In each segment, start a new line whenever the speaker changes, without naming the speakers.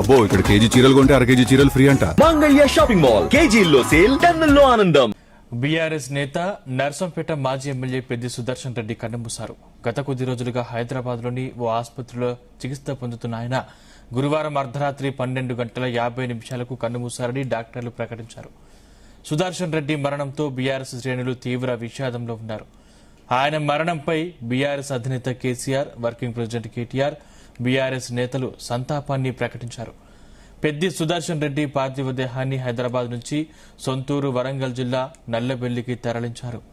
అబ్బో ఇక్కడ కేజీ చీరలు కొంటే అర కేజీ చీరలు ఫ్రీ అంట.
మంగళ్య షాపింగ్ మాల్ కేజీల్లో సేల్, టన్నుల్లో ఆనందం.
బీఆర్ఎస్ నేత నర్సంపేట మాజీ ఎమ్మెల్యే పెద్ది సుదర్శన్ రెడ్డి కన్నుమూశారు. గత కొద్ది రోజులుగా హైదరాబాద్ లోని ఓ ఆసుపత్రిలో చికిత్స పొందుతున్న ఆయన గురువారం అర్ధరాత్రి 12:50 కన్నుమూశారని డాక్టర్లు ప్రకటించారు. సుదర్శన్ రెడ్డి మరణంతో బీఆర్ఎస్ శ్రేణులు తీవ్ర విషాదంలో ఉన్నారు. ఆయన మరణంపై బీఆర్ఎస్ అధినేత KCR, working president KTR, BRS నేతలు సంతాపాన్ని ప్రకటించారు. పెద్ది సుదర్శన్ రెడ్డి పార్థివ దేహాన్ని హైదరాబాద్ నుంచి సొంతూరు, వరంగల్ జిల్లా నల్లబెల్లికి తరలించారు.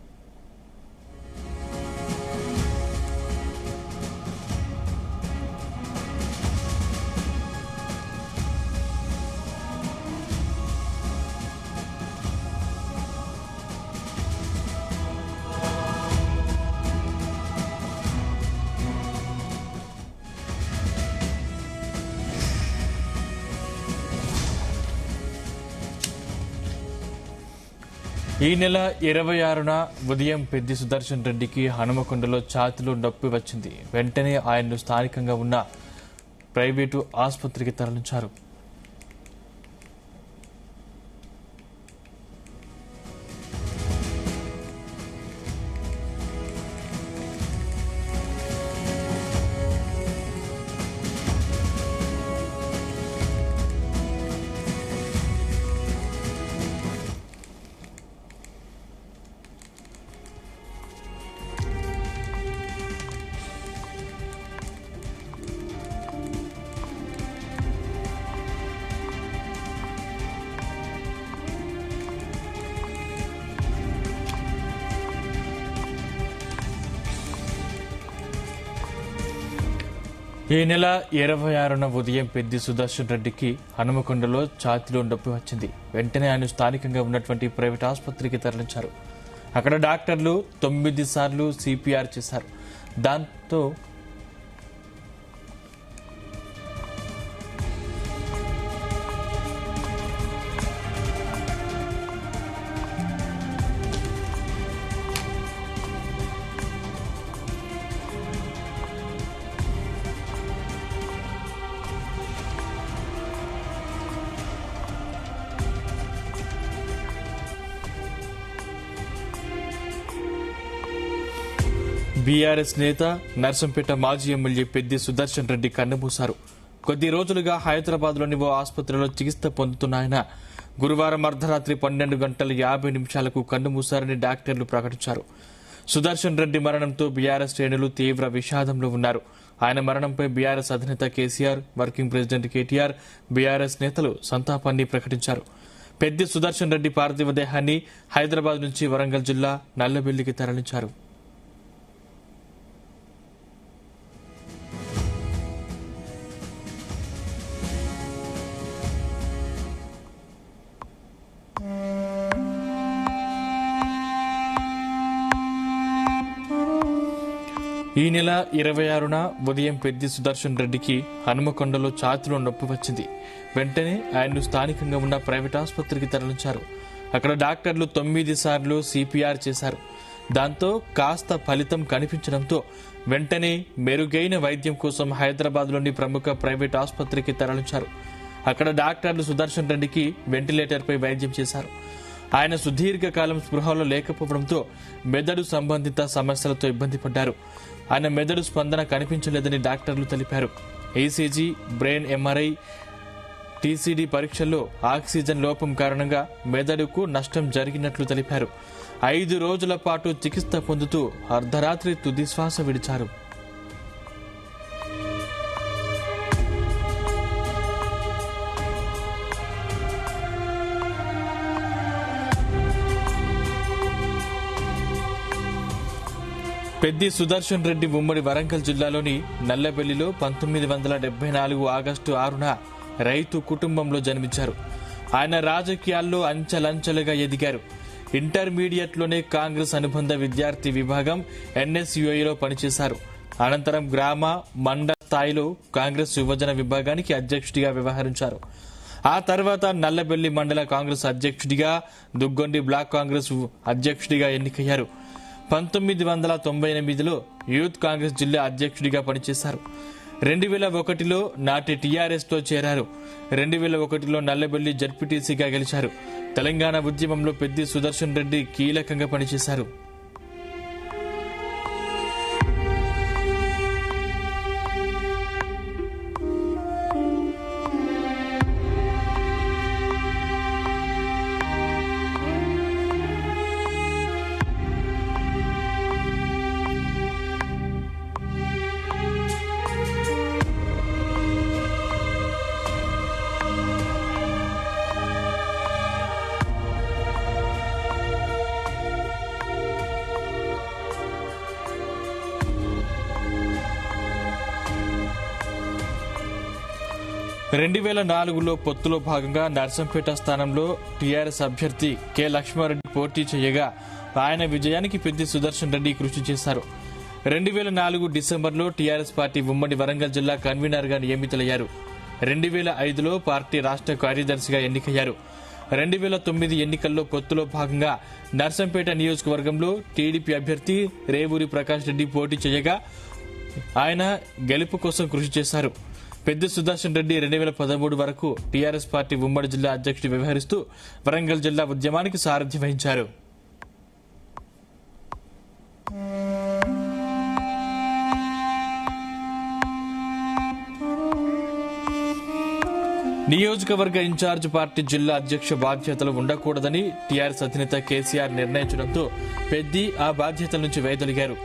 ఈ నెల 26న ఉదయం పెద్ది సుదర్శన్ రెడ్డికి హనుమకొండలో ఛాతీలో నొప్పి వచ్చింది. వెంటనే ఆయన్ను స్థానికంగా ఉన్న ప్రైవేటు ఆసుపత్రికి తరలించారు. ఈ నెల 26న ఉదయం పెద్ది సుదర్శన్ రెడ్డికి హనుమకొండలో ఛాతీలో నొప్పి వచ్చింది. వెంటనే ఆయన స్థానికంగా ఉన్నటువంటి ప్రైవేట్ ఆసుపత్రికి తరలించారు. అక్కడ డాక్టర్లు 9 సార్లు సిపిఆర్ చేశారు. దాంతో బీఆర్ఎస్ నేత నర్సంపేట మాజీ ఎమ్మెల్యే పెద్ది సుదర్శన్ రెడ్డి కన్నుమూశారు. కొద్ది రోజులుగా హైదరాబాద్ లోని ఓ ఆసుపత్రిలో చికిత్స పొందుతున్న ఆయన గురువారం అర్ధరాత్రి 12:50 కన్నుమూశారని డాక్టర్లు ప్రకటించారు. సుదర్శన్ రెడ్డి మరణంతో బీఆర్ఎస్ శ్రేణులు తీవ్ర విషాదంలో ఉన్నారు. ఆయన మరణంపై బీఆర్ఎస్ అధినేత KCR, working president KTR, BRS నేతలు సంతాపాన్ని ప్రకటించారు. పెద్ది సుదర్శన్ రెడ్డి పార్థివ దేహాన్ని హైదరాబాద్ నుంచి వరంగల్ జిల్లా నల్లబెల్లికి తరలించారు. ఈ నెల 26న ఉదయం పెద్ది సుదర్శన్ రెడ్డికి హనుమకొండలో ఛాతీలో నొప్పి వచ్చింది. వెంటనే ఆయన్ను స్థానికంగా ఉన్న ప్రైవేట్ ఆసుపత్రికి తరలించారు. అక్కడ డాక్టర్లు 9 సార్లు సిపిఆర్ చేశారు. దాంతో కాస్త ఫలితం కనిపించడంతో వెంటనే మెరుగైన వైద్యం కోసం హైదరాబాద్లోని ప్రముఖ ప్రైవేట్ ఆసుపత్రికి తరలించారు. అక్కడ డాక్టర్లు సుదర్శన్ రెడ్డికి వెంటిలేటర్పై వైద్యం చేశారు. ఆయన సుదీర్ఘకాలం స్పృహలో లేకపోవడంతో మెదడు సంబంధిత సమస్యలతో ఇబ్బంది పడ్డారు. ఆయన మెదడు స్పందన కనిపించలేదని డాక్టర్లు తెలిపారు. ఈసీజీ, బ్రెయిన్ ఎంఆర్ఐ, టీసీడీ పరీక్షల్లో ఆక్సిజన్ లోపం కారణంగా మెదడుకు నష్టం జరిగినట్లు తెలిపారు. 5 రోజుల పాటు చికిత్స పొందుతూ అర్ధరాత్రి తుది శ్వాస విడిచారు. పెద్ది సుదర్శన్ రెడ్డి ఉమ్మడి వరంగల్ జిల్లాలోని నల్లబెల్లిలో 1974 ఆగస్టు 6న రైతు కుటుంబంలో జన్మించారు. ఆయన రాజకీయాల్లో అంచెలంచెలుగా ఎదిగారు. ఇంటర్మీడియట్లోనే కాంగ్రెస్ అనుబంధ విద్యార్థి విభాగం ఎన్ఎస్యుఐలో పనిచేశారు. అనంతరం గ్రామ, మండల స్థాయిలో కాంగ్రెస్ యువజన విభాగానికి అధ్యక్షుడిగా వ్యవహరించారు. ఆ తర్వాత నల్లబెల్లి మండల కాంగ్రెస్ అధ్యక్షుడిగా, దుగ్గొండి బ్లాక్ కాంగ్రెస్ అధ్యక్షుడిగా ఎన్నికయ్యారు. 1998లో యూత్ కాంగ్రెస్ జిల్లా అధ్యక్షుడిగా పనిచేశారు. 2001లో నాటి టీఆర్ఎస్ తో చేరారు. 2001లో నల్లబెల్లి జడ్పీటీసీగా గెలిచారు. తెలంగాణ ఉద్యమంలో పెద్ది సుదర్శన్ రెడ్డి కీలకంగా పనిచేశారు. రెండు 2004లో పొత్తులో భాగంగా నర్సంపేట స్థానంలో టీఆర్ఎస్ అభ్యర్థి కె లక్ష్మారెడ్డి పోటీ చేయగా ఆయన విజయానికి పెద్ది సుదర్శన్ రెడ్డి కృషి చేశారు. 2004 డిసెంబర్లో టీఆర్ఎస్ పార్టీ ఉమ్మడి వరంగల్ జిల్లా కన్వీనర్ గా నియమితులయ్యారు. 2005లో పార్టీ రాష్ట్ర కార్యదర్శిగా ఎన్నికయ్యారు. 2009 ఎన్నికల్లో పొత్తులో భాగంగా నర్సంపేట నియోజకవర్గంలో టీడీపీ అభ్యర్థి రేవూరి ప్రకాష్ రెడ్డి పోటీ చేయగా ఆయన గెలుపు కోసం కృషి చేశారు. పెద్ది సుదర్శన్ రెడ్డి 2013 వరకు టీఆర్ఎస్ పార్టీ ఉమ్మడి జిల్లా అధ్యక్షుడు వ్యవహరిస్తూ వరంగల్ జిల్లా ఉద్యమానికి సారథ్యం వహించారు. నియోజకవర్గ ఇన్ఛార్జ్ పార్టీ జిల్లా అధ్యక్ష బాధ్యతలు ఉండకూడదని టీఆర్ఎస్ అధినేత కేసీఆర్ నిర్ణయించడంతో పెద్ది ఆ బాధ్యతల నుంచి వైదొలిగారు.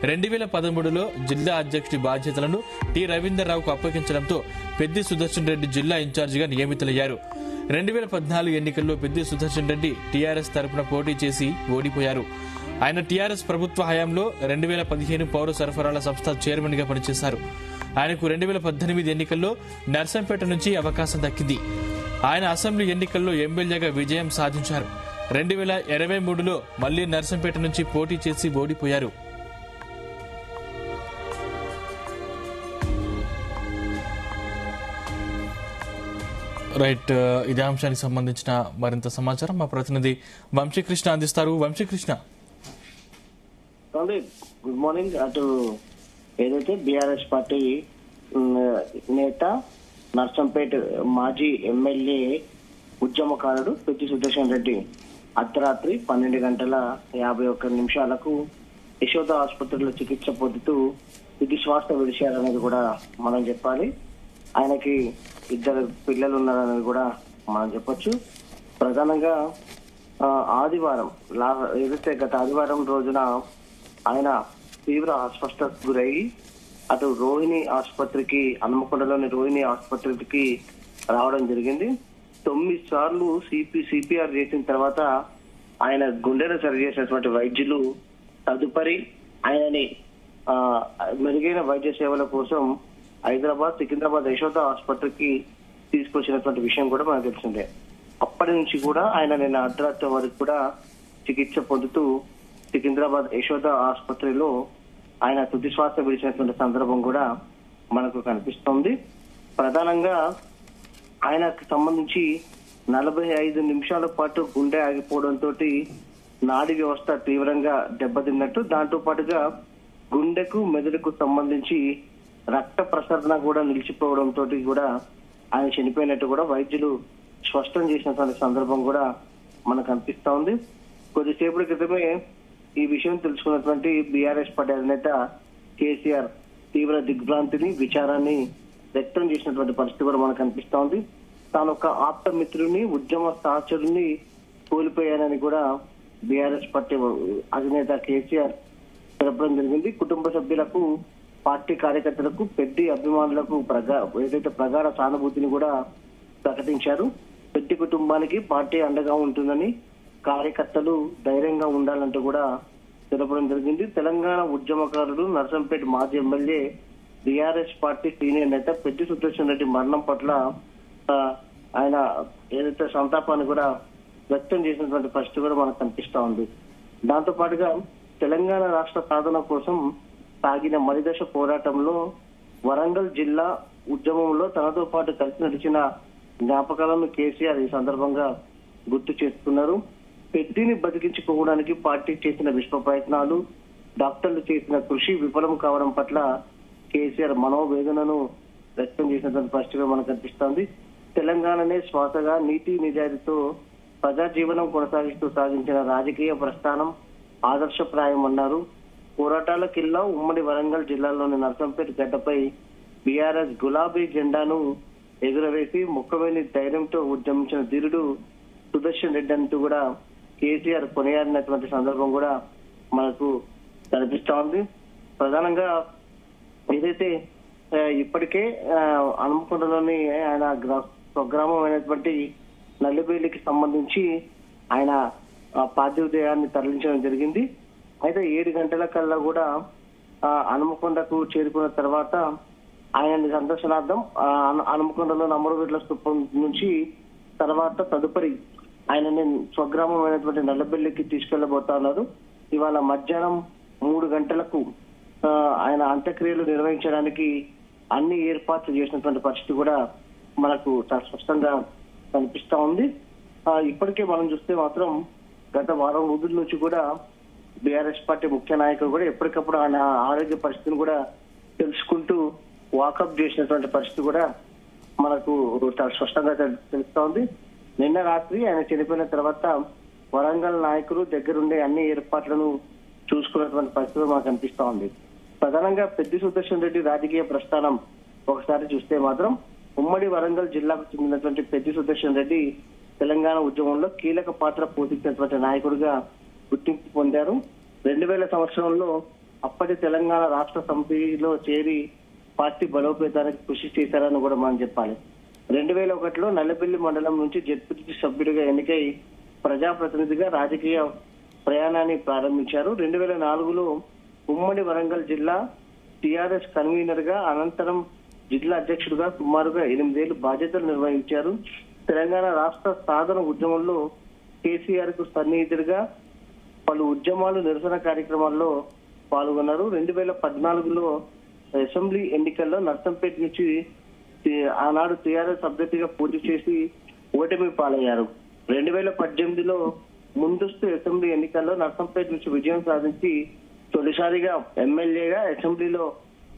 2013లో జిల్లా అధ్యక్షుడి బాధ్యతలను టి రవీందర్రావుకు అప్పగించడంతో పెద్ది సుదర్శన్ రెడ్డి జిల్లా ఇన్ఛార్జిగా నియమితులయ్యారు. 2014 ఎన్నికల్లో పెద్ది సుదర్శన్ రెడ్డి టీఆర్ఎస్ తరపున పోటీ చేసి ఓడిపోయారు. ఆయన టీఆర్ఎస్ ప్రభుత్వ హయాంలో 2015 పౌర సరఫరాల సంస్థ చైర్మన్ గా పనిచేశారు. ఆయనకు 2018 ఎన్నికల్లో నర్సంపేట నుంచి అవకాశం దక్కింది. ఆయన అసెంబ్లీ ఎన్నికల్లో ఎమ్మెల్యేగా విజయం సాధించారు. 2023లో మళ్లీ నర్సంపేట నుంచి పోటీ చేసి ఓడిపోయారు. రైట్, ఇదే అంశానికి సంబంధించిన మరింత సమాచారం మా ప్రతినిధి వంశీకృష్ణ అందిస్తారు. Vamshikrishna,
good morning. అటు ఏదైతే బీఆర్ఎస్ పార్టీ నేత నర్సంపేట మాజీ ఎమ్మెల్యే ఉద్యమకారుడు పెద్ది సుదర్శన్ రెడ్డి అర్ధరాత్రి 12:51 యశోద ఆసుపత్రిలో చికిత్స పొందుతూ ఇది శ్వాస విడిచారనేది కూడా మనం చెప్పాలి. ఆయనకి 2 పిల్లలు ఉన్నారనేది కూడా మనం చెప్పొచ్చు. ప్రధానంగా ఆదివారం ఏదైతే గత ఆదివారం రోజున ఆయన తీవ్ర అస్వస్థతకు గురయ్యి అటు రోహిణి ఆసుపత్రికి, హన్మకొండలోని రోహిణి ఆసుపత్రికి రావడం జరిగింది. 9 సార్లు సిపిఆర్ చేసిన తర్వాత ఆయన గుండెను సరి చేసినటువంటి వైద్యులు తదుపరి ఆయనని మెరుగైన వైద్య సేవల కోసం హైదరాబాద్, సికింద్రాబాద్ యశోద ఆసుపత్రికి తీసుకొచ్చినటువంటి విషయం కూడా మనకు తెలిసిందే. అప్పటి నుంచి కూడా ఆయన నిన్న అర్ధరాత్రి వరకు కూడా చికిత్స పొందుతూ సికింద్రాబాద్ యశోద ఆసుపత్రిలో ఆయన తుది శ్వాస విడిచినటువంటి సందర్భం కూడా మనకు కనిపిస్తోంది. ప్రధానంగా ఆయనకు సంబంధించి 45 నిమిషాల పాటు గుండె ఆగిపోవడంతో నాడీ వ్యవస్థ తీవ్రంగా దెబ్బతిన్నట్టు, దాంతో పాటుగా గుండెకు మెదడుకు సంబంధించి రక్త ప్రసరణ కూడా నిలిచిపోవడంతో కూడా ఆయన చనిపోయినట్టు కూడా వైద్యులు స్పష్టం చేసినటువంటి సందర్భం కూడా మనకు అనిపిస్తా ఉంది. కొద్దిసేపటి క్రితమే ఈ విషయం తెలుసుకున్నటువంటి బీఆర్ఎస్ పార్టీ అధినేత కేసీఆర్ తీవ్ర దిగ్భ్రాంతిని, విచారాన్ని వ్యక్తం చేసినటువంటి పరిస్థితి కూడా మనకు అనిపిస్తా ఉంది. తాను ఒక ఆప్త మిత్రుని, ఉద్యమ సహచరుని కోల్పోయానని కూడా బీఆర్ఎస్ పార్టీ అధినేత కేసీఆర్ తెలపడం జరిగింది. కుటుంబ సభ్యులకు, పార్టీ కార్యకర్తలకు, పెద్ది అభిమానులకు ఏదైతే ప్రగాఢ సానుభూతిని కూడా ప్రకటించారు. పెద్ది కుటుంబానికి పార్టీ అండగా ఉంటుందని, కార్యకర్తలు ధైర్యంగా ఉండాలంటూ కూడా తెలపడం జరిగింది. తెలంగాణ ఉద్యమకారుడు, నర్సంపేట మాజీ ఎమ్మెల్యే, బీఆర్ఎస్ పార్టీ సీనియర్ నేత పెద్ది సుదర్శన్ రెడ్డి మరణం పట్ల ఆయన ఏదైతే సంతాపాన్ని కూడా వ్యక్తం చేసినటువంటి పరిస్థితి కూడా మనకు కనిపిస్తా ఉంది. దాంతో పాటుగా తెలంగాణ రాష్ట్ర సాధన కోసం సాగిన మలిదశ పోరాటంలో వరంగల్ జిల్లా ఉద్యమంలో తనతో పాటు కలిసి నడిచిన జ్ఞాపకాలను కేసీఆర్ ఈ సందర్భంగా గుర్తు చేసుకున్నారు. పెద్దిని బతికించుకోవడానికి పార్టీ చేసిన విశ్వ ప్రయత్నాలు, డాక్టర్లు చేసిన కృషి విఫలం కావడం పట్ల కేసీఆర్ మనోవేదనను వ్యక్తం చేసినటువంటి పరిస్థితిగా మనకు కనిపిస్తోంది. తెలంగాణనే శ్వాసగా నీతి నిజాయితీతో ప్రజా జీవనం కొనసాగిస్తూ సాగించిన రాజకీయ ప్రస్థానం ఆదర్శప్రాయం అన్నారు. పోరాటాల కిల్లా ఉమ్మడి వరంగల్ జిల్లాలోని నర్సంపేట గడ్డపై బీఆర్ఎస్ గులాబీ జెండాను ఎగురవేసి ముఖ్యమైన ధైర్యంతో ఉద్యమించిన ధీరుడు సుదర్శన్ రెడ్డి అంటూ కూడా కేసీఆర్ కొనియాడినటువంటి సందర్భం కూడా మనకు కనిపిస్తా ఉంది. ప్రధానంగా ఏదైతే ఇప్పటికే హనుమకొండలోని ఆయన స్వగ్రామం అయినటువంటి నల్లిబేలికి సంబంధించి ఆయన పార్థివ దేహాన్ని తరలించడం జరిగింది. అయితే 7 గంటల కల్లా కూడా హనుమకొండకు చేరుకున్న తర్వాత ఆయన సందర్శనార్థం హనుమకొండలో అమరవీరుల స్థూపం నుంచి తర్వాత తదుపరి ఆయనని స్వగ్రామం అయినటువంటి నల్లబెల్లికి తీసుకెళ్లబోతా ఉన్నారు. ఇవాళ మధ్యాహ్నం 3 గంటలకు ఆయన అంత్యక్రియలు నిర్వహించడానికి అన్ని ఏర్పాట్లు చేసినటువంటి పరిస్థితి కూడా మనకు చాలా స్పష్టంగా కనిపిస్తా ఉంది. ఇప్పటికే మనం చూస్తే మాత్రం గత వారం రోజుల నుంచి కూడా బీఆర్ఎస్ పార్టీ ముఖ్య నాయకులు కూడా ఎప్పటికప్పుడు ఆయన ఆరోగ్య పరిస్థితిని కూడా తెలుసుకుంటూ వాకప్ చేసినటువంటి పరిస్థితి కూడా మనకు చాలా స్పష్టంగా తెలుస్తా ఉంది. నిన్న రాత్రి ఆయన చనిపోయిన తర్వాత వరంగల్ నాయకులు దగ్గరుండే అన్ని ఏర్పాట్లను చూసుకున్నటువంటి పరిస్థితి మనకు కనిపిస్తా ఉంది. ప్రధానంగా పెద్ది సుదర్శన్ రెడ్డి రాజకీయ ప్రస్థానం ఒకసారి చూస్తే మాత్రం ఉమ్మడి వరంగల్ జిల్లాకు చెందినటువంటి పెద్ది సుదర్శన్ రెడ్డి తెలంగాణ ఉద్యమంలో కీలక పాత్ర పోషించినటువంటి నాయకుడిగా గుర్తింపు పొందారు. 2000 సంవత్సరంలో అప్పటి తెలంగాణ రాష్ట్ర సమితిలో చేరి పార్టీ బలోపేతానికి కృషి చేశారని కూడా మనం చెప్పాలి. 2001లో నల్లబెల్లి మండలం నుంచి జెడ్పీటీసీ సభ్యుడిగా ఎన్నికై ప్రజాప్రతినిధిగా రాజకీయ ప్రయాణాన్ని ప్రారంభించారు. 2004లో ఉమ్మడి వరంగల్ జిల్లా టీఆర్ఎస్ కన్వీనర్ గా అనంతరం జిల్లా అధ్యక్షుడిగా సుమారుగా 8 ఏళ్లు బాధ్యతలు నిర్వహించారు. తెలంగాణ రాష్ట్ర సాధన ఉద్యమంలో కేసీఆర్ కు సన్నిహితుడిగా పలు ఉద్యమాలు నిరసన కార్యక్రమాల్లో పాల్గొన్నారు. 2014లో అసెంబ్లీ ఎన్నికల్లో నర్సంపేట నుంచి ఆనాడు టీఆర్ఎస్ అభ్యర్థిగా పోటీ చేసి ఓటమి పాలయ్యారు. 2018లో ముందస్తు అసెంబ్లీ ఎన్నికల్లో నర్సంపేట నుంచి విజయం సాధించి తొలిసారిగా ఎమ్మెల్యేగా అసెంబ్లీలో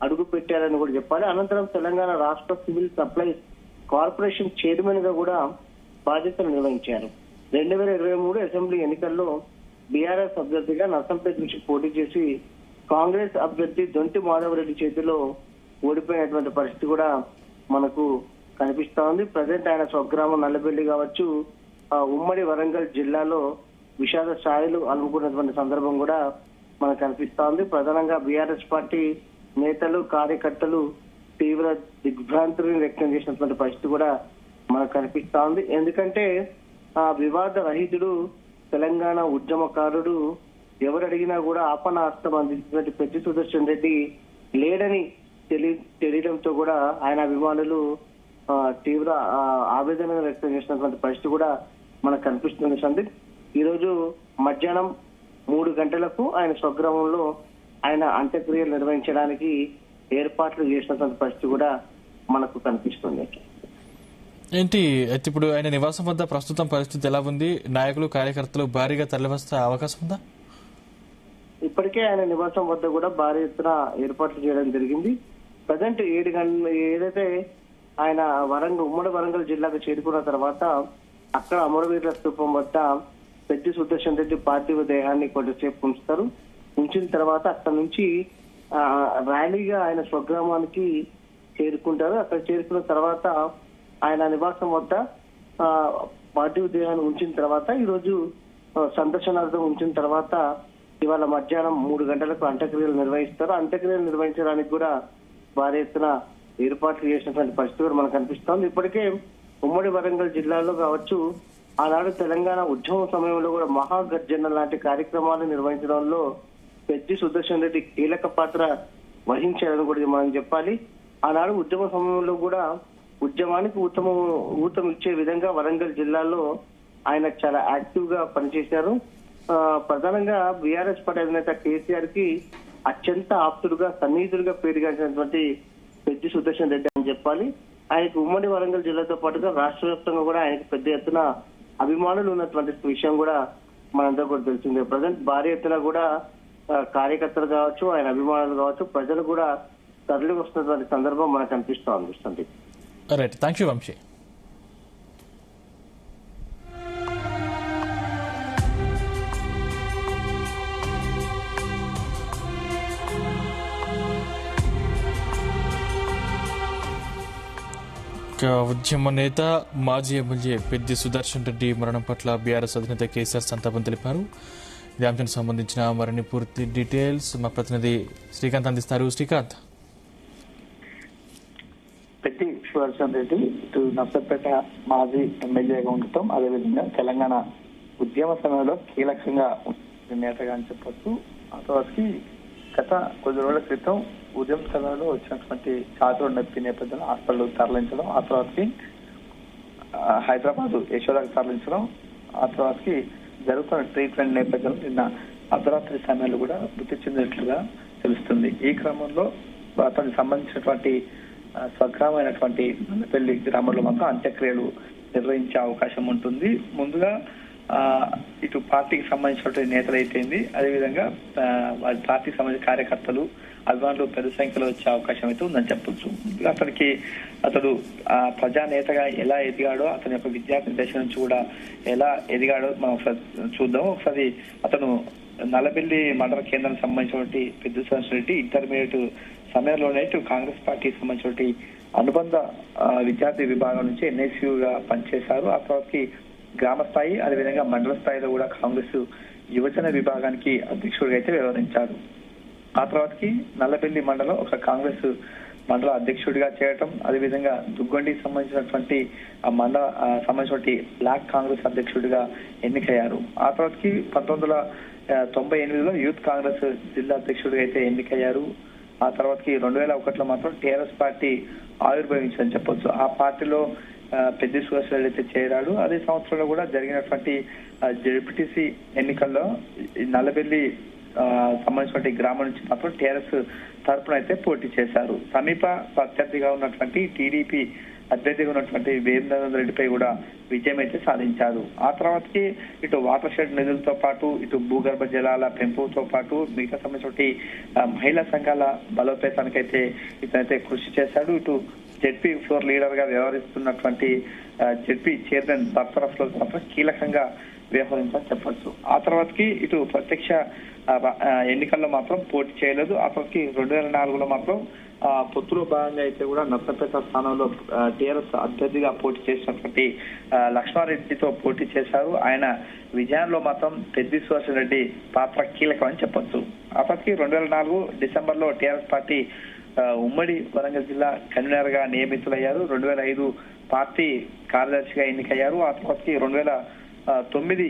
అడుగు పెట్టారని కూడా చెప్పాలి. అనంతరం తెలంగాణ రాష్ట్ర సివిల్ సప్లైస్ కార్పొరేషన్ చైర్మన్ గా కూడా బాధ్యతలు నిర్వహించారు. 2023 అసెంబ్లీ ఎన్నికల్లో బీఆర్ఎస్ అభ్యర్థిగా నర్సంపేట నుంచి పోటీ చేసి కాంగ్రెస్ అభ్యర్థి దొంతి మాధవరెడ్డి చేతిలో ఓడిపోయినటువంటి పరిస్థితి కూడా మనకు కనిపిస్తా ఉంది. ప్రజెంట్ ఆయన స్వగ్రామం నల్లబెల్లి కావచ్చు, ఉమ్మడి వరంగల్ జిల్లాలో విషాద స్థాయిలు అనుకున్నటువంటి సందర్భం కూడా మనకు కనిపిస్తా ఉంది. ప్రధానంగా బీఆర్ఎస్ పార్టీ నేతలు కార్యకర్తలు తీవ్ర దిగ్భ్రాంతిని వ్యక్తం చేసినటువంటి పరిస్థితి కూడా మనకు కనిపిస్తా ఉంది. ఎందుకంటే వివాద రహితుడు తెలంగాణ ఉద్యమకారుడు ఎవరు అడిగినా కూడా ఆపనాస్తం అందించినటువంటి పెద్ది సుదర్శన్ రెడ్డి లేడని తెలియడంతో కూడా ఆయన అభిమానులు తీవ్ర ఆవేదన వ్యక్తం చేసినటువంటి పరిస్థితి కూడా మనకు కనిపిస్తుంది. సందీప్, ఈ రోజు మధ్యాహ్నం 3 గంటలకు ఆయన స్వగ్రామంలో ఆయన అంత్యక్రియలు నిర్వహించడానికి ఏర్పాట్లు చేసినటువంటి పరిస్థితి కూడా మనకు కనిపిస్తుంది.
ఏంటి అయితే ఇప్పుడు ఆయన నివాసం వద్ద ప్రస్తుతం పరిస్థితి ఎలా ఉంది? నాయకులు కార్యకర్తలు భారీగా తరలివస్తే అవకాశం ఉందా?
ఇప్పటికే ఆయన నివాసం వద్ద కూడా భారీ ఎత్తున ఏర్పాట్లు చేయడం జరిగింది. ప్రజెంట్ 7 గంటలు ఏదైతే ఆయన ఉమ్మడి వరంగల్ జిల్లాకు చేరుకున్న తర్వాత అక్కడ అమరవీరుల స్థూపం వద్ద పెద్ది సుదర్శన్ రెడ్డి పార్థివ దేహాన్ని కొద్దిసేపు ఉంచుతారు. ఉంచిన తర్వాత అక్కడ నుంచి ర్యాలీగా ఆయన స్వగ్రామానికి చేరుకుంటారు. అక్కడ చేరుకున్న తర్వాత ఆయన నివాసం వద్ద పార్థివ దేహాన్ని ఉంచిన తర్వాత ఈ రోజు సందర్శనార్థం ఉంచిన తర్వాత ఇవాళ మధ్యాహ్నం 3 గంటలకు అంత్యక్రియలు నిర్వహిస్తారు. అంత్యక్రియలు నిర్వహించడానికి కూడా భారీ ఎత్తున ఏర్పాట్లు చేసినటువంటి పరిస్థితి కూడా మనకు కనిపిస్తోంది. ఇప్పటికే ఉమ్మడి వరంగల్ జిల్లాలో కావచ్చు, ఆనాడు తెలంగాణ ఉద్యమం సమయంలో కూడా మహాగర్జన లాంటి కార్యక్రమాలు నిర్వహించడంలో పెద్ది సుదర్శన్ రెడ్డి కీలక పాత్ర వహించారని కూడా మనం చెప్పాలి. ఆనాడు ఉద్యమ సమయంలో కూడా ఉద్యమానికి ఊతం ఇచ్చే విధంగా వరంగల్ జిల్లాలో ఆయన చాలా యాక్టివ్ గా పనిచేశారు. ప్రధానంగా బీఆర్ఎస్ పార్టీ అధినేత కేసీఆర్ కి అత్యంత ఆప్తుడుగా సన్నిహితుడిగా పేరుగాంచినటువంటి పెద్ది సుదర్శన్ రెడ్డి అని చెప్పాలి. ఆయనకు ఉమ్మడి వరంగల్ జిల్లాతో పాటుగా రాష్ట్ర వ్యాప్తంగా కూడా ఆయనకు పెద్ద ఎత్తున అభిమానులు ఉన్నటువంటి విషయం కూడా మనందరూ కూడా తెలిసిందే. ప్రజెంట్ భారీ ఎత్తున కూడా కార్యకర్తలు కావచ్చు, ఆయన అభిమానులు కావచ్చు, ప్రజలు కూడా తరలి వస్తున్నటువంటి సందర్భం మనకు కనిపిస్తూ ఉంది Sandeep.
Right, thank you Vamshi. ఉద్యమ నేత మాజీ ఎమ్మెల్యే పెద్ది సుదర్శన్ రెడ్డి మరణం పట్ల బీఆర్ఎస్ అధినేత కేసీఆర్ సంతాపం తెలిపారు. ఈ అంశానికి సంబంధించిన మరిన్ని పూర్తి డీటెయిల్స్ మా ప్రతినిధి శ్రీకాంత్ అందిస్తారు. శ్రీకాంత్.
పెద్ది సుదర్శన్ రెడ్డి ఇటు నర్సంపేట మాజీ ఎమ్మెల్యేగా ఉండటం, అదేవిధంగా తెలంగాణ ఉద్యమ సమయంలో కీలకంగా నేతగా అని చెప్పొచ్చు. ఆ తర్వాతకి గత కొద్ది రోజుల క్రితం ఉదయం సమయంలో వచ్చినటువంటి ఛాతీలో నొప్పి నేపథ్యంలో హాస్పిటల్ తరలించడం, ఆ తర్వాతకి హైదరాబాద్ యశోదాకి తరలించడం, ఆ తర్వాతకి జరుగుతున్న ట్రీట్మెంట్ నేపథ్యంలో నిన్న అర్ధరాత్రి సమయంలో కూడా మృతి చెందినట్లుగా తెలుస్తుంది. ఈ క్రమంలో అతనికి సంబంధించినటువంటి స్వగ్రామైనటువంటి నల్లపల్లి గ్రామంలో మాత్రం అంత్యక్రియలు నిర్వహించే అవకాశం ఉంటుంది. ముందుగా ఇటు పార్టీకి సంబంధించినటువంటి నేతలు అయిపోయింది, అదేవిధంగా వారి పార్టీకి సంబంధించిన కార్యకర్తలు అభిమానులు పెద్ద సంఖ్యలో వచ్చే అవకాశం అయితే ఉందని చెప్పొచ్చు. అతడు ప్రజానేతగా ఎలా ఎదిగాడో, అతని యొక్క విద్యార్థి దశ నుంచి కూడా ఎలా ఎదిగాడో మనం ఒకసారి చూద్దాం. ఒకసారి అతను నల్లబెల్లి మండల కేంద్రానికి సంబంధించినటువంటి పెద్ద సుదర్శన్ రెడ్డి ఇంటర్మీడియట్ సమయంలోనే ఇటు కాంగ్రెస్ పార్టీకి సంబంధించినటువంటి అనుబంధ విద్యార్థి విభాగం నుంచి ఎన్ఎస్యూగా పనిచేశారు. ఆ తర్వాతకి గ్రామ స్థాయి, అదేవిధంగా మండల స్థాయిలో కూడా కాంగ్రెస్ యువజన విభాగానికి అధ్యక్షుడిగా అయితే వ్యవహరించారు. ఆ తర్వాతకి నల్లబెల్లి మండలం ఒక కాంగ్రెస్ మండల అధ్యక్షుడిగా చేయటం, అదేవిధంగా దుగ్గొండికి సంబంధించినటువంటి మండల సంబంధించినటువంటి బ్లాక్ కాంగ్రెస్ అధ్యక్షుడిగా ఎన్నికయ్యారు. ఆ తర్వాతకి 1998లో యూత్ కాంగ్రెస్ జిల్లా అధ్యక్షుడిగా అయితే ఎన్నికయ్యారు. ఆ తర్వాతకి 2001లో మాత్రం టీఆర్ఎస్ పార్టీ ఆవిర్భవించని చెప్పొచ్చు. ఆ పార్టీలో పెద్ది సుదర్శన్ రెడ్డి అయితే చేరాడు. అదే సంవత్సరంలో కూడా జరిగినటువంటి జెడ్పీటీసీ ఎన్నికల్లో నల్లబెల్లి సంబంధించినటువంటి గ్రామం నుంచి మాత్రం టీఆర్ఎస్ తరఫున అయితే పోటీ చేశారు. సమీప ప్రత్యర్థిగా ఉన్నటువంటి టీడీపీ అభ్యర్థిగా ఉన్నటువంటి వేమేంద్ర రెడ్డిపై కూడా విజయం అయితే సాధించారు. ఆ తర్వాతకి ఇటు వాటర్ షెడ్ నిధులతో పాటు, ఇటు భూగర్భ జలాల పెంపుతో పాటు మిగతా సంబంధించి మహిళా సంఘాల బలోపేతానికైతే ఇతనైతే కృషి చేశాడు. ఇటు జెడ్పీ ఫ్లోర్ లీడర్ గా వ్యవహరిస్తున్నటువంటి జెడ్పీ చైర్మన్ బర్తరఫ్ లో మాత్రం కీలకంగా వ్యవహరించాలని చెప్పొచ్చు. ఆ తర్వాతకి ఇటు ప్రత్యక్ష ఎన్నికల్లో మాత్రం పోటీ చేయలేదు. ఆ తర్వాతకి 2004లో మాత్రం పొత్తులో భాగంగా అయితే కూడా నర్సంపేట స్థానంలో టీఆర్ఎస్ అభ్యర్థిగా పోటీ చేసినటువంటి లక్ష్మారెడ్డితో పోటీ చేశారు. ఆయన విజయంలో మాత్రం పెద్ది సుదర్శన్ రెడ్డి పాత్ర కీలకం అని చెప్పొచ్చు. ఆ తర్వాతకి 2004 డిసెంబర్లో టీఆర్ఎస్ పార్టీ ఉమ్మడి వరంగల్ జిల్లా కన్వీనర్ గా నియమితులయ్యారు. 2005 పార్టీ కార్యదర్శిగా ఎన్నికయ్యారు. ఆ తర్వాతకి 2009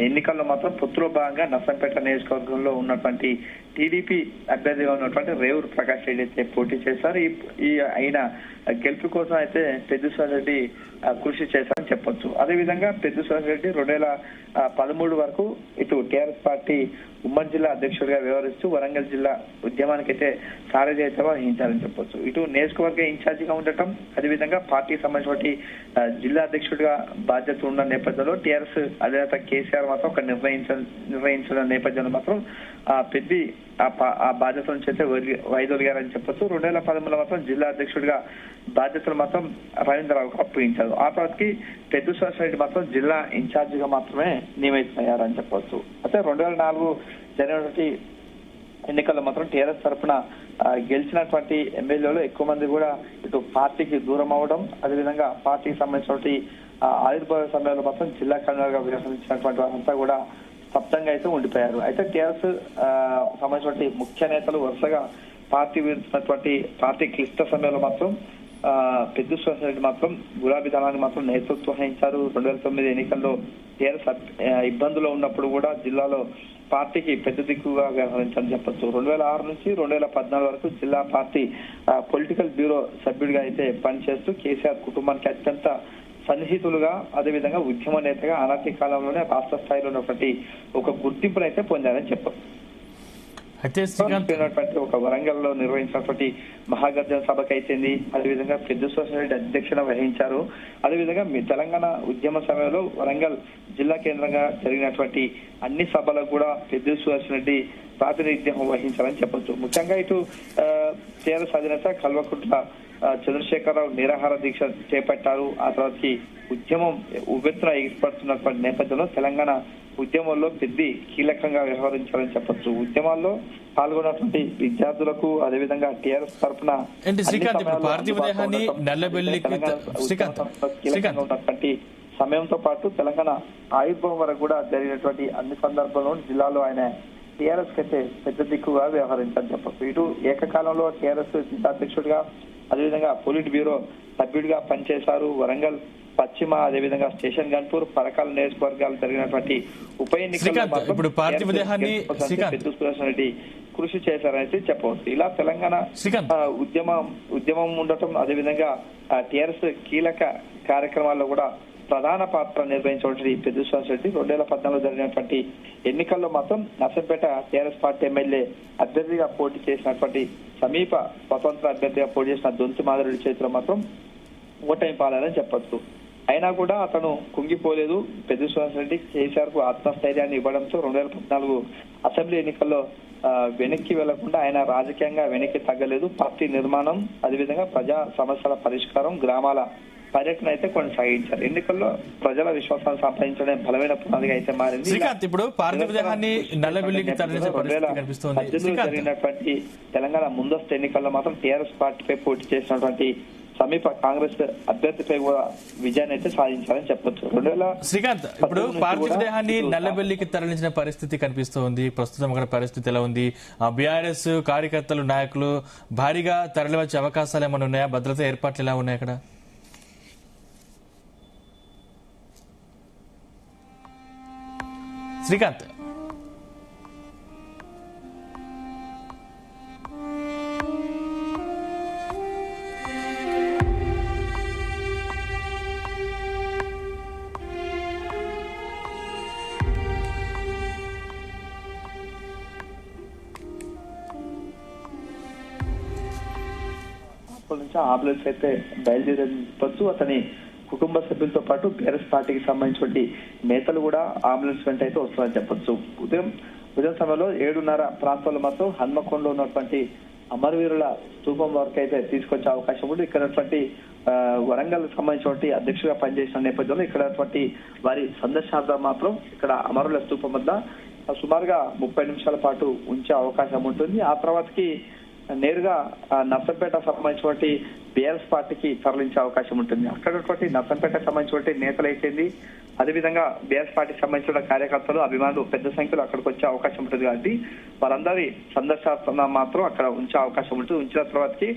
ఎన్నికల్లో మాత్రం పొత్తులో భాగంగా నర్సంపేట నియోజకవర్గంలో ఉన్నటువంటి టీడీపీ అభ్యర్థిగా ఉన్నటువంటి రేవూరు ప్రకాష్ రెడ్డి అయితే పోటీ చేశారు. ఈ ఆయన గెలుపు కోసం అయితే పెద్ది సుదర్శన్ రెడ్డి కృషి చేశారని చెప్పొచ్చు. అదేవిధంగా పెద్ది సుదర్శన్ రెడ్డి 2013 వరకు ఇటు టీఆర్ఎస్ పార్టీ ఉమ్మడి జిల్లా అధ్యక్షుడిగా వ్యవహరిస్తూ వరంగల్ జిల్లా ఉద్యమానికి అయితే సారథి అయితే వహించారని చెప్పొచ్చు. ఇటు నియోజకవర్గ ఇన్ఛార్జిగా ఉండటం, అదేవిధంగా పార్టీకి సంబంధించిన జిల్లా అధ్యక్షుడిగా బాధ్యత ఉన్న నేపథ్యంలో టీఆర్ఎస్ అధినేత కేసీఆర్ మాత్రం ఒక నిర్వహించిన నేపథ్యంలో మాత్రం పెద్ది ఆ బాధ్యత నుంచి అయితే వైదొలిగారని చెప్పొచ్చు. 2013లో మాత్రం జిల్లా అధ్యక్షుడిగా బాధ్యతలు మాత్రం రవీంద్రరావుకు అప్పగించారు. ఆ తర్వాతకి పెద్ది సుదర్శన్ రెడ్డి మాత్రం జిల్లా ఇన్ఛార్జిగా మాత్రమే నియమితమయ్యారని చెప్పొచ్చు. అయితే 2004 జరిగినటువంటి ఎన్నికల్లో మాత్రం టీఆర్ఎస్ తరఫున గెలిచినటువంటి ఎమ్మెల్యేలు ఎక్కువ మంది కూడా ఇటు పార్టీకి దూరం అవడం, అదేవిధంగా పార్టీకి సంబంధించినటువంటి ఆవిర్భావ సమయంలో మాత్రం జిల్లా కన్వీనర్ గా వ్యవహరించినటువంటి వారంతా కూడా స్తబ్దంగా అయితే ఉండిపోయారు. అయితే టీఆర్ఎస్ సంబంధించినటువంటి ముఖ్య నేతలు వరుసగా పార్టీ విడుతున్నటువంటి పార్టీ క్లిష్ట సమయంలో మాత్రం పెద్ది సుదర్శన్ రెడ్డి మాత్రం గులాబీ దళాన్ని మాత్రం నేతృత్వం వహించారు. 2009 ఎన్నికల్లో టీఆర్ఎస్ ఇబ్బందులో ఉన్నప్పుడు కూడా జిల్లాలో పార్టీకి పెద్ద దిక్కుగా వ్యవహరించాలని చెప్పొచ్చు. 2006 నుంచి 2014 వరకు జిల్లా పార్టీ పొలిటికల్ బ్యూరో సభ్యుడిగా అయితే పనిచేస్తూ కేసీఆర్ కుటుంబానికి అత్యంత సన్నిహితులుగా, అదేవిధంగా ఉద్యమ నేతగా అనతి కాలంలోనే రాష్ట్ర స్థాయిలో ఉన్నటువంటి ఒక గుర్తింపునైతే పొందారని చెప్పొచ్చు.
అయితే శ్రీకాంత్
ఒక వరంగల్ లో నిర్వహించినటువంటి మహాగర్జన సభకు అయితేంది, అదేవిధంగా పెద్ద రెడ్డి అధ్యక్షత వహించారు. అదేవిధంగా మీ తెలంగాణ ఉద్యమ సమయంలో వరంగల్ జిల్లా కేంద్రంగా జరిగినటువంటి అన్ని సభలకు కూడా పెద్ద రెడ్డి ప్రాతినిధ్యం వహించాలని చెప్పొచ్చు. ముఖ్యంగా ఇటు టీఆర్ఎస్ అధినేత కల్వకుంట్ల చంద్రశేఖరరావు నిరాహార దీక్ష చేపట్టారు. ఆ తర్వాతకి ఉద్యమం ఉవ్వెత్తున ఎగిరిపడుతున్నటువంటి నేపథ్యంలో తెలంగాణ ఉద్యమంలో పెద్ద కీలకంగా వ్యవహరించాలని చెప్పొచ్చు. ఉద్యమాల్లో పాల్గొన్నటువంటి విద్యార్థులకు అదేవిధంగా టీఆర్ఎస్ తరఫున ఉన్నటువంటి సమయంతో పాటు తెలంగాణ ఆవిర్భావం వరకు కూడా జరిగినటువంటి అన్ని సందర్భాల్లో జిల్లాలో ఆయన టీఆర్ఎస్ కి అయితే పెద్ద దిక్కుగా వ్యవహరించాలని చెప్పొచ్చు. ఇటు ఏకకాలంలో టీఆర్ఎస్ జిల్లాధ్యక్షుడిగా అదేవిధంగా పోలిట్ బ్యూరో సభ్యుడిగా పనిచేశారు. వరంగల్ పశ్చిమ అదేవిధంగా స్టేషన్ గన్పూర్ పరకాల నియోజకవర్గాలు జరిగినటువంటి ఉప ఎన్నికల్లో రెడ్డి కృషి చేశారని చెప్పవచ్చు. ఇలా తెలంగాణ ఉద్యమం ఉండటం అదేవిధంగా టీఆర్ఎస్ కీలక కార్యక్రమాల్లో కూడా ప్రధాన పాత్ర నిర్వహించినటువంటి పెద్ద రెడ్డి 2014 జరిగినటువంటి ఎన్నికల్లో మాత్రం నర్సంపేట టీఆర్ఎస్ పార్టీ ఎమ్మెల్యే అభ్యర్థిగా పోటీ చేసినటువంటి సమీప స్వతంత్ర అభ్యర్థిగా పోటీ చేసిన దొంతి మాధవరెడ్డి చేతిలో మాత్రం ఓటమి పాలని చెప్పొచ్చు. అయినా కూడా అతను కుంగిపోలేదు. పెద్ద రెడ్డి కేసీఆర్ కు ఆత్మస్థైర్యాన్ని ఇవ్వడంతో 2014 అసెంబ్లీ ఎన్నికల్లో వెనక్కి వెళ్లకుండా ఆయన రాజకీయంగా వెనక్కి తగ్గలేదు. పార్టీ నిర్మాణం అదేవిధంగా ప్రజా సమస్యల పరిష్కారం గ్రామాల పర్యటన అయితే కొనసాగించారు. ఎన్నికల్లో ప్రజల విశ్వాసాన్ని సంపాదించడం బలమైన పునాదిగా అయితే మారింది.
ఇప్పుడు
జరిగినటువంటి తెలంగాణ ముందస్తు ఎన్నికల్లో మాత్రం టీఆర్ఎస్ పార్టీపై పోటీ చేసినటువంటి సమీప కాంగ్రెస్ అభ్యర్థిపై కూడా విజయాన్ని అయితే సాధించాలని చెప్పొచ్చు.
శ్రీకాంత్, ఇప్పుడు పార్థివ దేహాన్ని నల్లబెల్లికి తరలించిన పరిస్థితి కనిపిస్తోంది. ప్రస్తుతం అక్కడ పరిస్థితి ఎలా ఉంది? బీఆర్ఎస్ కార్యకర్తలు నాయకులు భారీగా తరలివచ్చే అవకాశాలు ఏమైనా ఉన్నాయా? భద్రతా ఏర్పాట్లు ఎలా ఉన్నాయి అక్కడ? శ్రీకాంత్,
నుంచి అంబులెన్స్ అయితే బయలుదేరవచ్చు. అతని కుటుంబ సభ్యులతో పాటు బీఆర్ఎస్ పార్టీకి సంబంధించిన నేతలు కూడా అంబులెన్స్ వెంట అయితే వస్తారని చెప్పొచ్చు. ఉదయం సమయంలో 7:30 ప్రాంతాల్లో మాత్రం హన్మకొండలో ఉన్నటువంటి అమరవీరుల స్తూపం వరకు అయితే తీసుకొచ్చే అవకాశం ఉంది. ఇక్కడ వరంగల్ సంబంధించిన అధ్యక్షుడిగా పనిచేసిన నేపథ్యంలో ఇక్కడ వారి సందర్శనార్థం మాత్రం ఇక్కడ అమరుల స్తూపం వద్ద సుమారుగా 30 నిమిషాల పాటు ఉంచే అవకాశం ఉంటుంది. ఆ తర్వాతకి నేరుగా నర్సంపేట సంబంధించిన బీఆర్ఎస్ పార్టీకి తరలించే అవకాశం ఉంటుంది. అక్కడ నర్సంపేట సంబంధించిన నేతలు అయితేంది, అదేవిధంగా బీఆర్ఎస్ పార్టీకి సంబంధించిన కార్యకర్తలు అభిమానులు పెద్ద సంఖ్యలో అక్కడికి వచ్చే అవకాశం ఉంటుంది. కాబట్టి వారందరి సందర్శన మాత్రం అక్కడ ఉంచే అవకాశం ఉంటుంది. ఉంచిన తర్వాతకి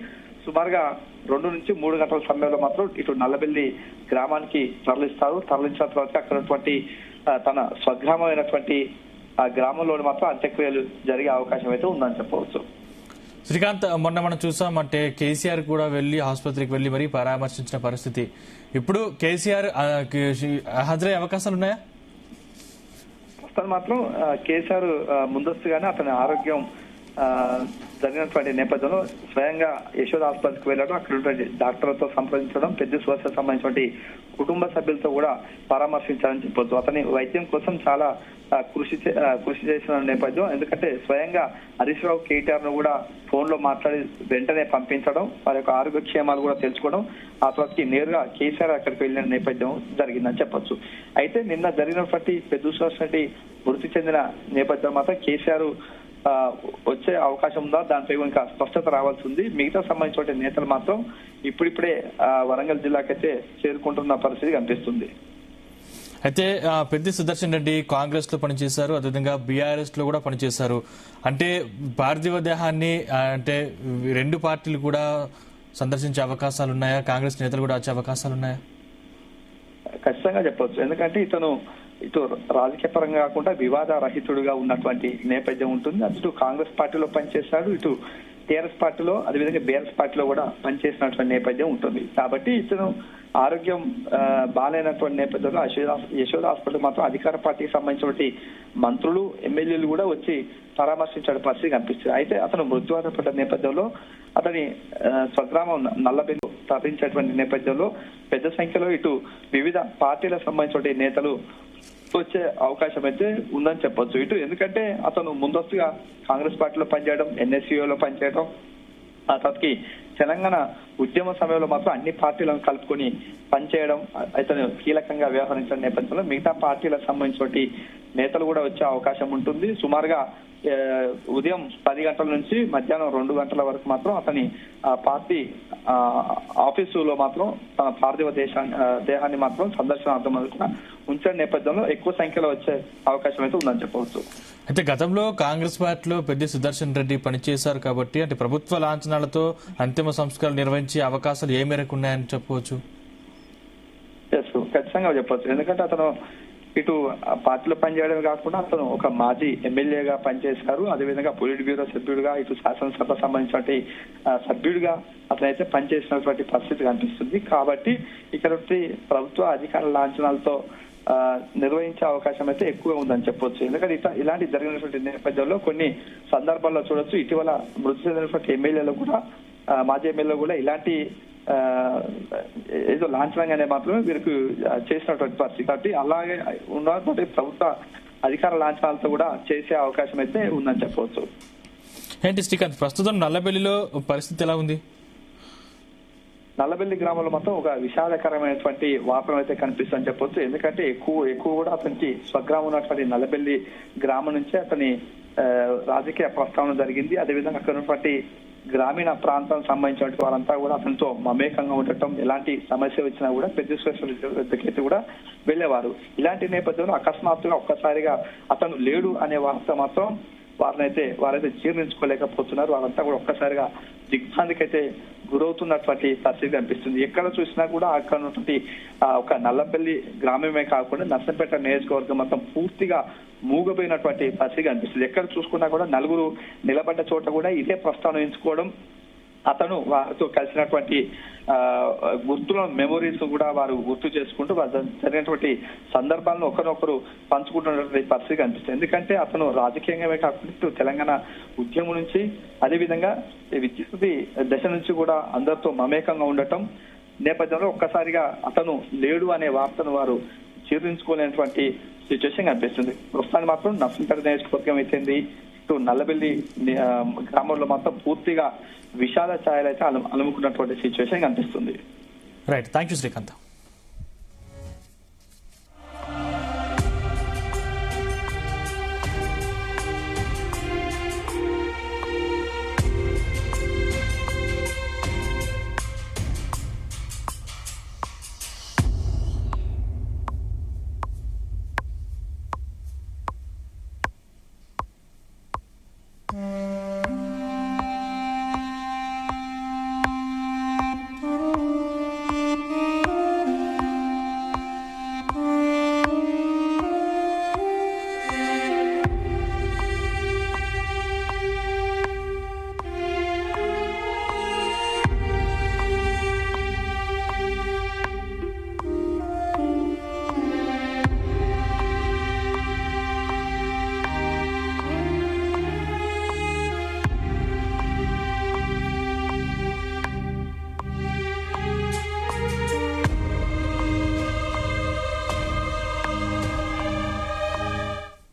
సుమారుగా 2 నుంచి 3 గంటల సమయంలో మాత్రం ఇటు నల్లబెల్లి గ్రామానికి తరలిస్తారు. తరలించిన తర్వాత అక్కడ తన స్వగ్రామైనటువంటి ఆ గ్రామంలో మాత్రం అంత్యక్రియలు జరిగే అవకాశం అయితే ఉందని చెప్పవచ్చు.
శ్రీకాంత్, మొన్న మనం చూసాం, అంటే కేసీఆర్ కూడా వెళ్లి ఆసుపత్రికి వెళ్లి మరీ పరామర్శించిన పరిస్థితి. ఇప్పుడు కేసీఆర్ హాజరయ్యే అవకాశాలు ఉన్నాయా?
ప్రస్తుతం మాత్రం కేసీఆర్ ముందస్తుగానే అతని ఆరోగ్యం జరిగినటువంటి నేపథ్యంలో స్వయంగా యశోద ఆసుపత్రికి వెళ్ళడం, అక్కడ డాక్టర్లతో సంప్రదించడం, పెద్ద శ్వాసకు సంబంధించిన కుటుంబ సభ్యులతో కూడా పరామర్శించాలని చెప్పొచ్చు. అతని వైద్యం కోసం చాలా కృషి చేసిన నేపథ్యం. ఎందుకంటే స్వయంగా హరీష్ రావు కేటీఆర్ ను కూడా ఫోన్ లో మాట్లాడి వెంటనే పంపించడం, వారి యొక్క ఆరోగ్యక్షేమాలు కూడా తెలుసుకోవడం, ఆ తర్వాతకి నేరుగా కేసీఆర్ అక్కడికి వెళ్ళిన నేపథ్యం జరిగిందని చెప్పొచ్చు. అయితే నిన్న జరిగినటువంటి పెద్ద శ్వాస మృతి చెందిన నేపథ్యం మాత్రం కేసీఆర్ వచ్చే అవకాశం ఉందా, దానిపై ఇంకా స్పష్టత రావాల్సి ఉంది. మిగతా సంబంధించిన నేతలు మాత్రం ఇప్పుడిప్పుడే వరంగల్ జిల్లాకైతే చేరుకుంటున్న పరిస్థితి కనిపిస్తుంది.
అయితే పెద్ది సుదర్శన్ రెడ్డి కాంగ్రెస్ లో పనిచేశారు, అదేవిధంగా బీఆర్ఎస్ లో కూడా పనిచేశారు. అంటే పార్థివ దేహాన్ని అంటే 2 పార్టీలు కూడా సందర్శించే అవకాశాలు ఉన్నాయా? కాంగ్రెస్ నేతలు కూడా వచ్చే అవకాశాలు ఉన్నాయా?
ఖచ్చితంగా చెప్పొచ్చు. ఎందుకంటే ఇటు రాజకీయ పరంగా కాకుండా వివాద రహితుడుగా ఉన్నటువంటి నేపథ్యం ఉంటుంది. అటు కాంగ్రెస్ పార్టీలో పనిచేశాడు, ఇటు టీఆర్ఎస్ పార్టీలో అదేవిధంగా బీఆర్ఎస్ పార్టీలో కూడా పనిచేసినటువంటి నేపథ్యం ఉంటుంది. కాబట్టి ఇతను ఆరోగ్యం బాగాలేనటువంటి నేపథ్యంలో యశోద హాస్పిటల్ మాత్రం అధికార పార్టీకి సంబంధించినటువంటి మంత్రులు ఎమ్మెల్యేలు కూడా వచ్చి పరామర్శించే పరిస్థితి కనిపిస్తుంది. అయితే అతను మృత్యువాత పడ్డ నేపథ్యంలో అతని స్వగ్రామం నల్లబెల్లి తరలించేటువంటి నేపథ్యంలో పెద్ద సంఖ్యలో ఇటు వివిధ పార్టీలకు సంబంధించిన నేతలు వచ్చే అవకాశం అయితే ఉందని చెప్పొచ్చు. ఇటు ఎందుకంటే అతను ముందస్తుగా కాంగ్రెస్ పార్టీలో పనిచేయడం, ఎన్ఎస్యూలో పనిచేయడం, ఆ తర్వాతకి తెలంగాణ ఉద్యమ సమయంలో మాత్రం అన్ని పార్టీలను కలుపుకొని పనిచేయడం అతను కీలకంగా వ్యవహరించిన నేపథ్యంలో మిగతా పార్టీలకు సంబంధించిన నేతలు కూడా వచ్చే అవకాశం ఉంటుంది. సుమారుగా ఉదయం 10 గంటల నుంచి మధ్యాహ్నం 2 గంటల వరకు మాత్రం అతని పార్టీ ఆఫీసులో మాత్రం తన పార్థివ దేహాన్ని మాత్రం సందర్శనార్థం ఉంచిన నేపథ్యంలో ఎక్కువ సంఖ్యలో వచ్చే అవకాశం అయితే ఉందని చెప్పవచ్చు.
అయితే గతంలో కాంగ్రెస్ పార్టీలో పెద్ది సుదర్శన్ రెడ్డి పనిచేశారు కాబట్టి అంటే ప్రభుత్వ లాంఛనాలతో అంతిమ సంస్కారం నిర్వహించే అవకాశాలు ఏ మేరకు ఉన్నాయని చెప్పవచ్చు?
ఖచ్చితంగా చెప్పవచ్చు. ఎందుకంటే అతను ఇటు పార్టీలో పనిచేయడమే కాకుండా అతను ఒక మాజీ ఎమ్మెల్యేగా పనిచేశారు. అదేవిధంగా పొలిట్ బ్యూరో సభ్యుడిగా, ఇటు శాసనసభ సంబంధించినటువంటి సభ్యుడిగా అతనైతే పనిచేసినటువంటి పరిస్థితి కనిపిస్తుంది. కాబట్టి ఇక్కడ ప్రభుత్వ అధికార లాంఛనాలతో నిర్వహించే అవకాశం అయితే ఎక్కువగా ఉందని చెప్పొచ్చు. ఎందుకంటే ఇలాంటి జరిగినటువంటి నేపథ్యంలో కొన్ని సందర్భాల్లో చూడొచ్చు. ఇటీవల మృతి చెందినటువంటి ఎమ్మెల్యేలు కూడా, మాజీ ఎమ్మెల్యేలు కూడా ఇలాంటి ఏదో లాంఛనంగానే మాత్రమే వీరికి చేసినటువంటి పరిస్థితి. కాబట్టి అలాగే ఉన్నటువంటి ప్రభుత్వ అధికార లాంఛనాలతో కూడా చేసే అవకాశం అయితే ఉందని చెప్పవచ్చు.
ఏంటి శ్రీకాంత్, ప్రస్తుతం నల్లబెల్లిలో పరిస్థితి ఎలా ఉంది?
నల్లబెల్లి గ్రామంలో మొత్తం ఒక విషాదకరమైనటువంటి వాతావరణం అయితే కనిపిస్తుందని చెప్పొచ్చు. ఎందుకంటే ఎక్కువ కూడా అతనికి స్వగ్రామం ఉన్నటువంటి నల్లబెల్లి గ్రామం నుంచే అతని రాజకీయ ప్రస్తావన జరిగింది. అదేవిధంగా అక్కడ ఉన్నటువంటి గ్రామీణ ప్రాంతానికి సంబంధించిన వారంతా కూడా అతనితో మమేకంగా ఉండటం, ఎలాంటి సమస్య వచ్చినా కూడా పెద్ద కూడా వెళ్లేవారు. ఇలాంటి నేపథ్యంలో అకస్మాత్తుగా ఒక్కసారిగా అతను లేడు అనే వార్త మాత్రం వారైతే జీర్ణించుకోలేకపోతున్నారు. వారంతా కూడా ఒక్కసారిగా దిగ్భ్రాంతికైతే గురవుతున్నటువంటి పరిస్థితి కనిపిస్తుంది. ఎక్కడ చూసినా కూడా అక్కడ ఉన్నటువంటి ఒక నల్లపల్లి గ్రామమే కాకుండా నర్సంపేట నియోజకవర్గం మొత్తం పూర్తిగా మూగపోయినటువంటి పరిస్థితి కనిపిస్తుంది. ఎక్కడ చూసుకున్నా కూడా నలుగురు నిలబడ్డ చోట కూడా ఇదే ప్రస్తావన ఎంచుకోవడం, అతను వారితో కలిసినటువంటి గుర్తుల మెమోరీస్ కూడా వారు గుర్తు చేసుకుంటూ జరిగినటువంటి సందర్భాలను ఒకరినొకరు పంచుకుంటున్నటువంటి పరిస్థితి కనిపిస్తుంది. ఎందుకంటే అతను రాజకీయంగా కాకుండా తెలంగాణ ఉద్యమం నుంచి, అదేవిధంగా విద్యార్థి దశ నుంచి కూడా అందరితో మమేకంగా ఉండటం నేపథ్యంలో ఒక్కసారిగా అతను లేడు అనే వార్తను వారు జీర్ణించుకోలేనటువంటి సిచ్యువేషన్ కనిపిస్తుంది. ప్రస్తుతానికి మాత్రం నర్సంపేట నియోజకవర్గం అయితేంది, ఇటు నల్లబెల్లి గ్రామంలో మాత్రం పూర్తిగా విషాద ఛాయలు అయితే అలుముకున్నటువంటి సిచ్యువేషన్ కనిపిస్తుంది.
Right, thank you Srikanth.